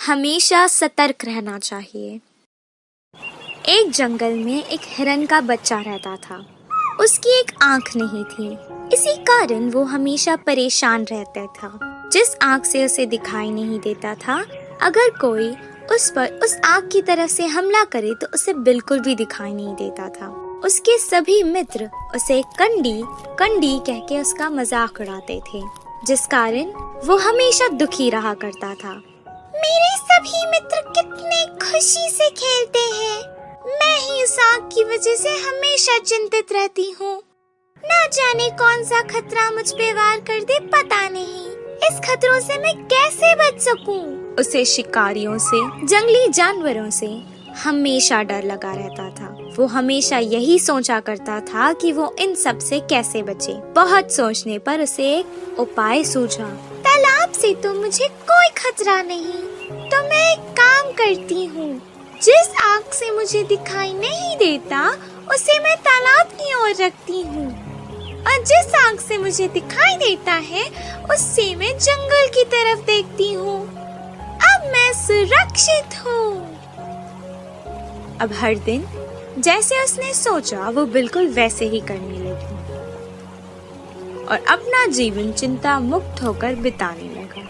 हमेशा सतर्क रहना चाहिए। एक जंगल में एक हिरन का बच्चा रहता था। उसकी एक आंख नहीं थी, इसी कारण वो हमेशा परेशान रहता था। जिस आंख से उसे दिखाई नहीं देता था, अगर कोई उस पर उस आंख की तरफ से हमला करे तो उसे बिल्कुल भी दिखाई नहीं देता था। उसके सभी मित्र उसे कंडी कंडी कह के उसका मजाक उड़ाते थे, जिस कारण वो हमेशा दुखी रहा करता था। मेरे सभी मित्र कितने खुशी से खेलते हैं, मैं ही उस आग की वजह से हमेशा चिंतित रहती हूँ। ना जाने कौन सा खतरा मुझ पे वार कर दे, पता नहीं। इस खतरों से मैं कैसे बच सकूं? उसे शिकारियों से, जंगली जानवरों से हमेशा डर लगा रहता था। वो हमेशा यही सोचा करता था कि वो इन सब से कैसे बचे। बहुत सोचने पर उसे एक उपाय सूझा। तालाब से तो मुझे कोई खतरा नहीं, तो मैं एक काम करती हूँ। जिस आग से मुझे दिखाई नहीं देता, उसे मैं तालाब की ओर रखती हूँ, और जिस आग से मुझे दिखाई देता है, उससे मैं जंगल की तरफ देखती हूँ। अब मैं सुरक्षित हूँ। अब हर दिन जैसे उसने सोचा, वो बिल्कुल वैसे ही करने लगी और अपना जीवन चिंता मुक्त होकर बिताने लगा।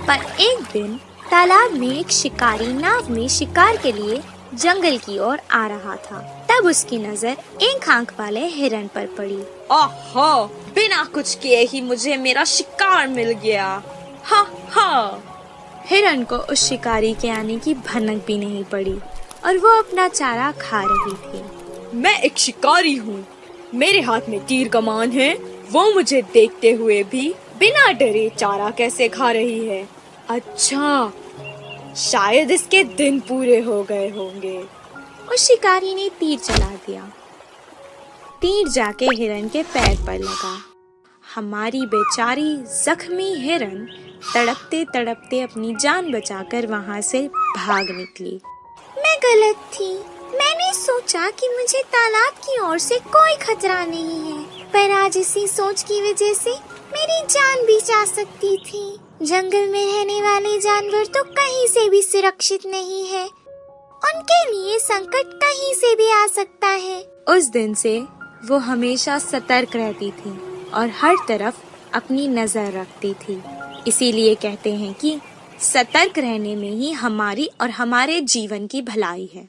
पर एक दिन तालाब में एक शिकारी नाव में शिकार के लिए जंगल की ओर आ रहा था। तब उसकी नजर एक आंख वाले हिरन पर पड़ी। ओहो, बिना कुछ किए ही मुझे मेरा शिकार मिल गया। हा हा। हिरन को उस शिकारी के आने की भनक भी नहीं पड़ी और वो अपना चारा खा रही थी। मैं एक शिकारी हूँ, मेरे हाथ में तीर कमान है। वो मुझे देखते हुए भी बिना डरे चारा कैसे खा रही है? अच्छा, शायद इसके दिन पूरे हो गए होंगे। उस शिकारी ने तीर चला दिया। तीर जाके हिरन के पैर पर लगा। हमारी बेचारी जख्मी हिरन तड़पते तड़पते अपनी जान बचाकर वहाँ से भाग निकली। मैं गलत थी। मैंने सोचा कि मुझे तालाब की ओर से कोई खतरा नहीं है, पर आज इसी सोच की वजह से मेरी जान भी जा सकती थी। जंगल में रहने वाले जानवर तो कहीं से भी सुरक्षित नहीं है, उनके लिए संकट कहीं से भी आ सकता है। उस दिन से वो हमेशा सतर्क रहती थी और हर तरफ अपनी नजर रखती थी। इसीलिए कहते हैं कि सतर्क रहने में ही हमारी और हमारे जीवन की भलाई है।